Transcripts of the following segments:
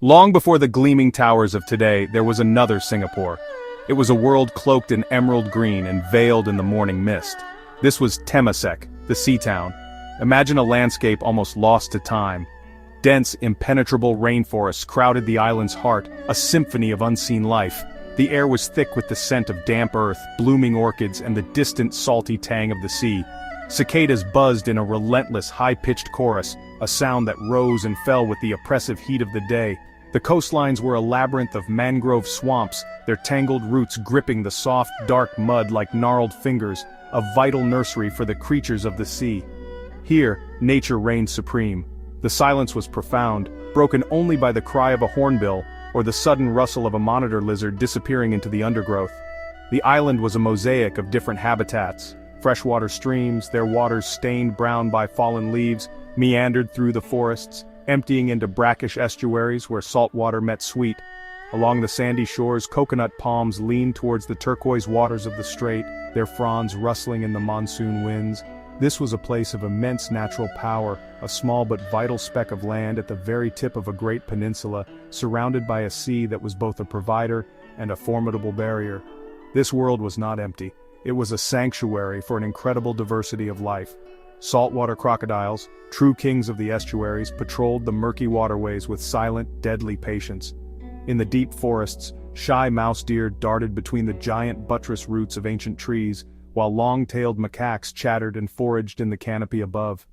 Long before the gleaming towers of today, there was another Singapore. It was a world cloaked in emerald green and veiled in the morning mist. This was Temasek, the sea town. Imagine a landscape almost lost to time. Dense, impenetrable rainforests crowded the island's heart, a symphony of unseen life. The air was thick with the scent of damp earth, blooming orchids, and the distant salty tang of the sea. Cicadas buzzed in a relentless, high-pitched chorus, a sound that rose and fell with the oppressive heat of the day. The coastlines were a labyrinth of mangrove swamps, their tangled roots gripping the soft, dark mud like gnarled fingers, a vital nursery for the creatures of the sea. Here, nature reigned supreme. The silence was profound, broken only by the cry of a hornbill, or the sudden rustle of a monitor lizard disappearing into the undergrowth. The island was a mosaic of different habitats. Freshwater streams, their waters stained brown by fallen leaves, meandered through the forests, emptying into brackish estuaries where salt water met sweet. Along the sandy shores, coconut palms leaned towards the turquoise waters of the strait, their fronds rustling in the monsoon winds. This was a place of immense natural power, a small but vital speck of land at the very tip of a great peninsula, surrounded by a sea that was both a provider and a formidable barrier. This world was not empty. It was a sanctuary for an incredible diversity of life. Saltwater crocodiles, true kings of the estuaries, patrolled the murky waterways with silent, deadly patience. In the deep forests, shy mouse deer darted between the giant buttress roots of ancient trees, while long-tailed macaques chattered and foraged in the canopy above.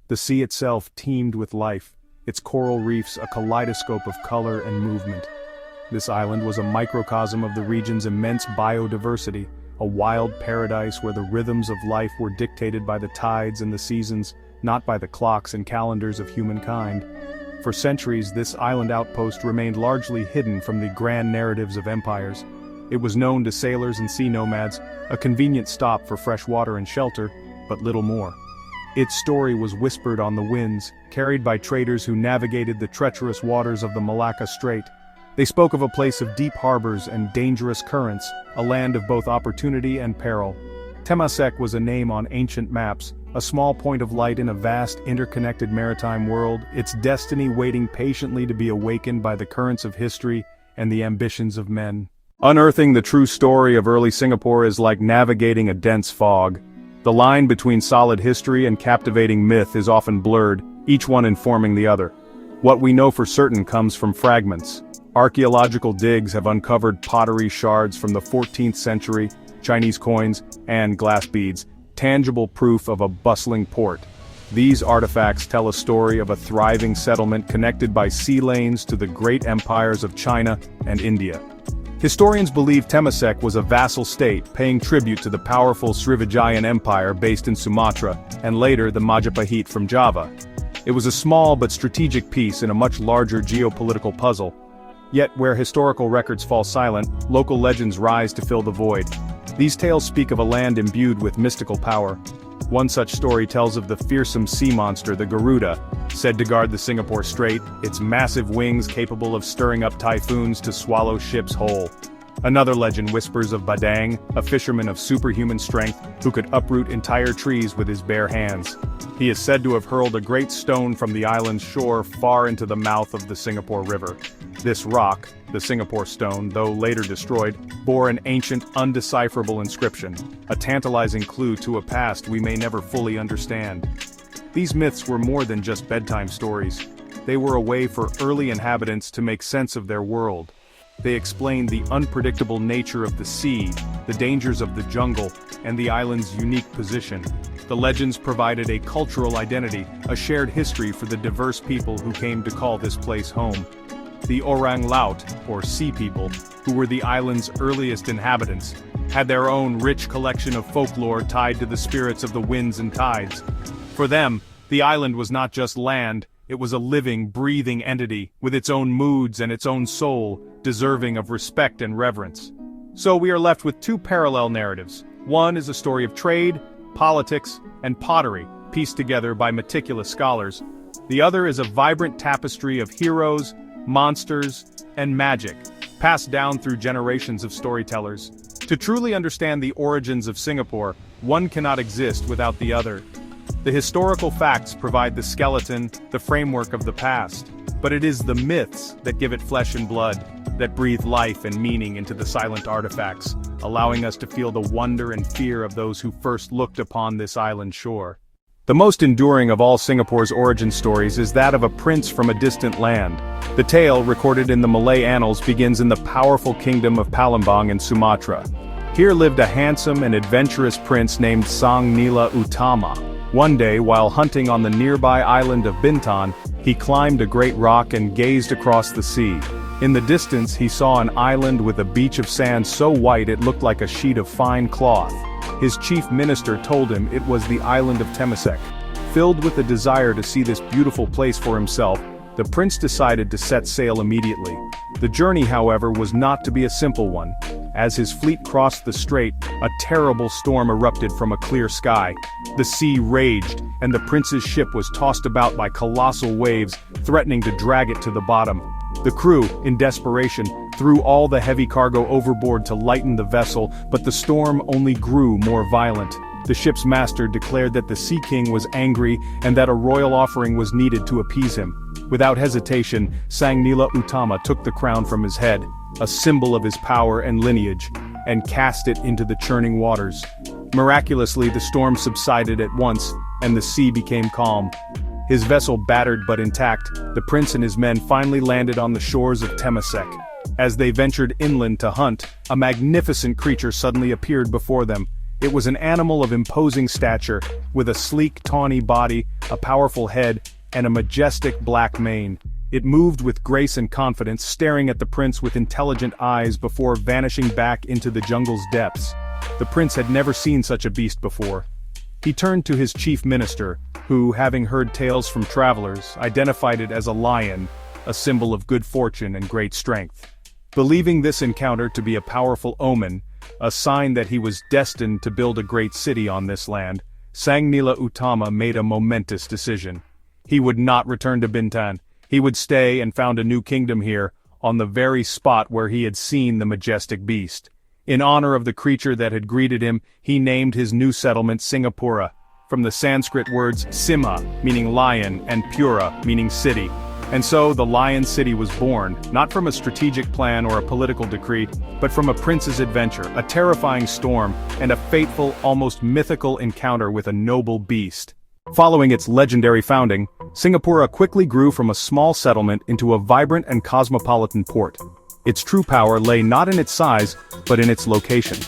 The sea itself teemed with life, its coral reefs a kaleidoscope of color and movement. This island was a microcosm of the region's immense biodiversity, a wild paradise where the rhythms of life were dictated by the tides and the seasons, not by the clocks and calendars of humankind. For centuries, this island outpost remained largely hidden from the grand narratives of empires. It was known to sailors and sea nomads, a convenient stop for fresh water and shelter, but little more. Its story was whispered on the winds, carried by traders who navigated the treacherous waters of the Malacca Strait. They spoke of a place of deep harbors and dangerous currents, a land of both opportunity and peril. Temasek was a name on ancient maps, a small point of light in a vast, interconnected maritime world, its destiny waiting patiently to be awakened by the currents of history and the ambitions of men. Unearthing the true story of early Singapore is like navigating a dense fog. The line between solid history and captivating myth is often blurred, each one informing the other. What we know for certain comes from fragments. Archaeological digs have uncovered pottery shards from the 14th century, Chinese coins, and glass beads, tangible proof of a bustling port. These artifacts tell a story of a thriving settlement connected by sea lanes to the great empires of China and India. Historians believe Temasek was a vassal state paying tribute to the powerful Srivijayan Empire based in Sumatra, and later the Majapahit from Java. It was a small but strategic piece in a much larger geopolitical puzzle. Yet where historical records fall silent, local legends rise to fill the void. These tales speak of a land imbued with mystical power. One such story tells of the fearsome sea monster, the Garuda, said to guard the Singapore Strait, its massive wings capable of stirring up typhoons to swallow ships whole. Another legend whispers of Badang, a fisherman of superhuman strength who could uproot entire trees with his bare hands. He is said to have hurled a great stone from the island's shore far into the mouth of the Singapore River. This rock, the Singapore Stone, though later destroyed, bore an ancient, undecipherable inscription, a tantalizing clue to a past we may never fully understand. These myths were more than just bedtime stories. They were a way for early inhabitants to make sense of their world. They explained the unpredictable nature of the sea, the dangers of the jungle, and the island's unique position. The legends provided a cultural identity, a shared history for the diverse people who came to call this place home. The Orang Laut, or Sea People, who were the island's earliest inhabitants, had their own rich collection of folklore tied to the spirits of the winds and tides. For them, the island was not just land, it was a living, breathing entity, with its own moods and its own soul, deserving of respect and reverence. So we are left with two parallel narratives. One is a story of trade, politics, and pottery, pieced together by meticulous scholars. The other is a vibrant tapestry of heroes, monsters, and magic, passed down through generations of storytellers. To truly understand the origins of Singapore, one cannot exist without the other. The historical facts provide the skeleton, the framework of the past. But it is the myths that give it flesh and blood, that breathe life and meaning into the silent artifacts, allowing us to feel the wonder and fear of those who first looked upon this island shore. The most enduring of all Singapore's origin stories is that of a prince from a distant land. The tale, recorded in the Malay annals, begins in the powerful kingdom of Palembang in Sumatra. Here lived a handsome and adventurous prince named Sang Nila Utama. One day, while hunting on the nearby island of Bintan, he climbed a great rock and gazed across the sea. In the distance, he saw an island with a beach of sand so white it looked like a sheet of fine cloth. His chief minister told him it was the island of Temasek. Filled with the desire to see this beautiful place for himself, the prince decided to set sail immediately. The journey, however, was not to be a simple one. As his fleet crossed the strait, a terrible storm erupted from a clear sky. The sea raged, and the prince's ship was tossed about by colossal waves, threatening to drag it to the bottom. The crew, in desperation, threw all the heavy cargo overboard to lighten the vessel, but the storm only grew more violent. The ship's master declared that the Sea King was angry and that a royal offering was needed to appease him. Without hesitation, Sang Nila Utama took the crown from his head, a symbol of his power and lineage, and cast it into the churning waters. Miraculously, the storm subsided at once, and the sea became calm. His vessel battered but intact, the prince and his men finally landed on the shores of Temasek. As they ventured inland to hunt, a magnificent creature suddenly appeared before them. It was an animal of imposing stature, with a sleek, tawny body, a powerful head, and a majestic black mane. It moved with grace and confidence, staring at the prince with intelligent eyes before vanishing back into the jungle's depths. The prince had never seen such a beast before. He turned to his chief minister, who, having heard tales from travelers, identified it as a lion, a symbol of good fortune and great strength. Believing this encounter to be a powerful omen, a sign that he was destined to build a great city on this land, Sang Nila Utama made a momentous decision. He would not return to Bintan. He would stay and found a new kingdom here, on the very spot where he had seen the majestic beast. In honor of the creature that had greeted him, he named his new settlement Singapura, from the Sanskrit words Simha, meaning lion, and Pura, meaning city. And so the Lion City was born, not from a strategic plan or a political decree, but from a prince's adventure, a terrifying storm, and a fateful, almost mythical encounter with a noble beast. Following its legendary founding, Singapura quickly grew from a small settlement into a vibrant and cosmopolitan port. Its true power lay not in its size, but in its location.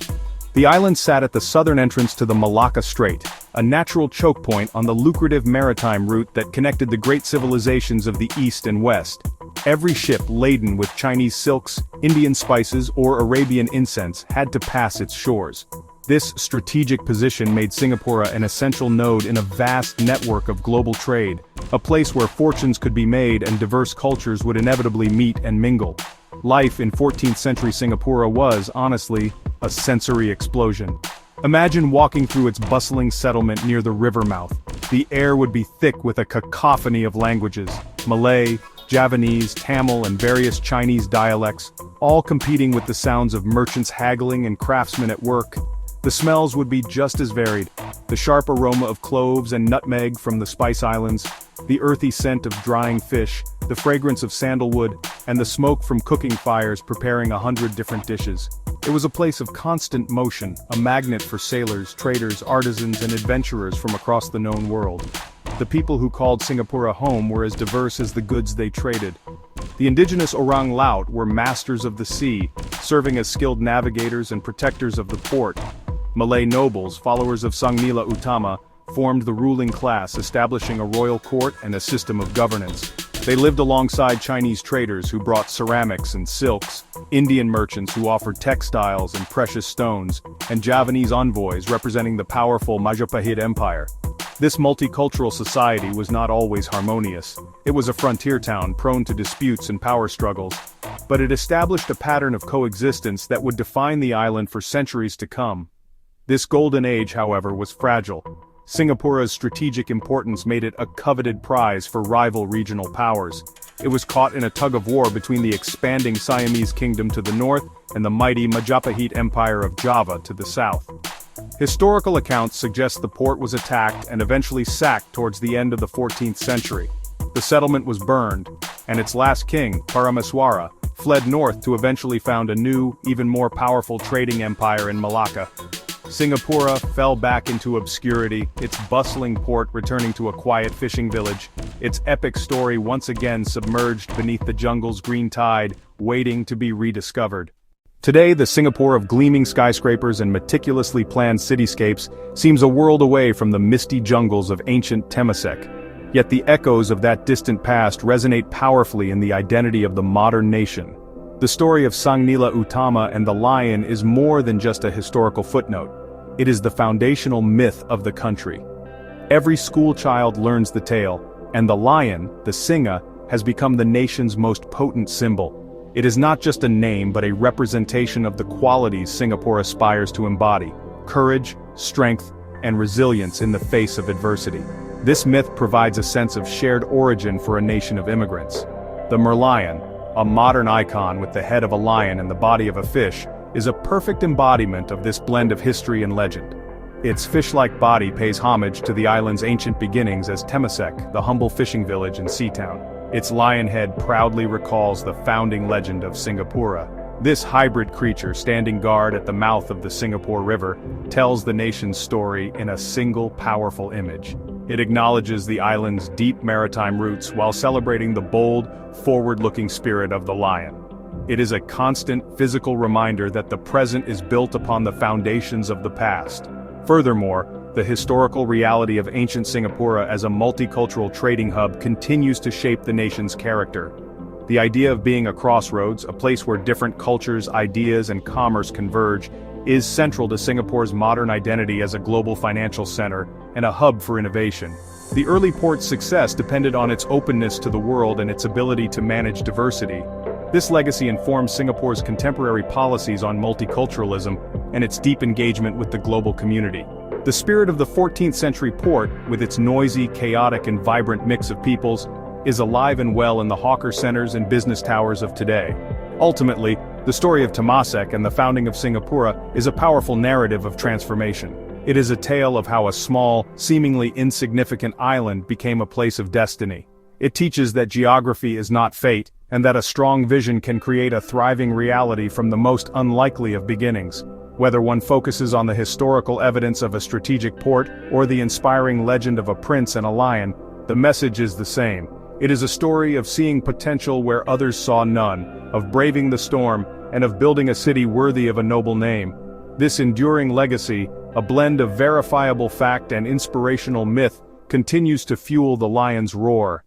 The island sat at the southern entrance to the Malacca Strait, a natural choke point on the lucrative maritime route that connected the great civilizations of the East and West. Every ship laden with Chinese silks, Indian spices, or Arabian incense had to pass its shores. This strategic position made Singapore an essential node in a vast network of global trade, a place where fortunes could be made and diverse cultures would inevitably meet and mingle. Life in 14th century Singapore was, honestly, a sensory explosion. Imagine walking through its bustling settlement near the river mouth. The air would be thick with a cacophony of languages, Malay, Javanese, Tamil, and various Chinese dialects, all competing with the sounds of merchants haggling and craftsmen at work. The smells would be just as varied, the sharp aroma of cloves and nutmeg from the Spice Islands, the earthy scent of drying fish, the fragrance of sandalwood, and the smoke from cooking fires preparing 100 different dishes. It was a place of constant motion, a magnet for sailors, traders, artisans, and adventurers from across the known world. The people who called Singapore a home were as diverse as the goods they traded. The indigenous Orang Laut were masters of the sea, serving as skilled navigators and protectors of the port. Malay nobles, followers of Sang Nila Utama, formed the ruling class, establishing a royal court and a system of governance. They lived alongside Chinese traders who brought ceramics and silks, Indian merchants who offered textiles and precious stones, and Javanese envoys representing the powerful Majapahit Empire. This multicultural society was not always harmonious. It was a frontier town prone to disputes and power struggles, but it established a pattern of coexistence that would define the island for centuries to come. This golden age, however, was fragile. Singapore's strategic importance made it a coveted prize for rival regional powers. It was caught in a tug-of-war between the expanding Siamese kingdom to the north and the mighty Majapahit Empire of Java to the south. Historical accounts suggest the port was attacked and eventually sacked towards the end of the 14th century. The settlement was burned, and its last king, Parameswara, fled north to eventually found a new, even more powerful trading empire in Malacca. Singapore fell back into obscurity, its bustling port returning to a quiet fishing village, its epic story once again submerged beneath the jungle's green tide, waiting to be rediscovered. Today, the Singapore of gleaming skyscrapers and meticulously planned cityscapes seems a world away from the misty jungles of ancient Temasek. Yet the echoes of that distant past resonate powerfully in the identity of the modern nation. The story of Sang Nila Utama and the lion is more than just a historical footnote. It is the foundational myth of the country. Every school child learns the tale, and the lion, the Singa, has become the nation's most potent symbol. It is not just a name but a representation of the qualities Singapore aspires to embody: courage, strength, and resilience in the face of adversity. This myth provides a sense of shared origin for a nation of immigrants. The Merlion, a modern icon with the head of a lion and the body of a fish, is a perfect embodiment of this blend of history and legend. Its fish-like body pays homage to the island's ancient beginnings as Temasek, the humble fishing village and sea town. Its lion head proudly recalls the founding legend of Singapore. This hybrid creature standing guard at the mouth of the Singapore River tells the nation's story in a single powerful image. It acknowledges the island's deep maritime roots while celebrating the bold, forward-looking spirit of the lion. It is a constant physical reminder that the present is built upon the foundations of the past. Furthermore, the historical reality of ancient Singapore as a multicultural trading hub continues to shape the nation's character. The idea of being a crossroads, a place where different cultures, ideas, and commerce converge, is central to Singapore's modern identity as a global financial center and a hub for innovation. The early port's success depended on its openness to the world and its ability to manage diversity. This legacy informs Singapore's contemporary policies on multiculturalism and its deep engagement with the global community. The spirit of the 14th century port, with its noisy, chaotic, and vibrant mix of peoples, is alive and well in the hawker centers and business towers of today. Ultimately, the story of Temasek and the founding of Singapore is a powerful narrative of transformation. It is a tale of how a small, seemingly insignificant island became a place of destiny. It teaches that geography is not fate, and that a strong vision can create a thriving reality from the most unlikely of beginnings. Whether one focuses on the historical evidence of a strategic port or the inspiring legend of a prince and a lion, the message is the same. It is a story of seeing potential where others saw none, of braving the storm, and of building a city worthy of a noble name. This enduring legacy, a blend of verifiable fact and inspirational myth, continues to fuel the lion's roar.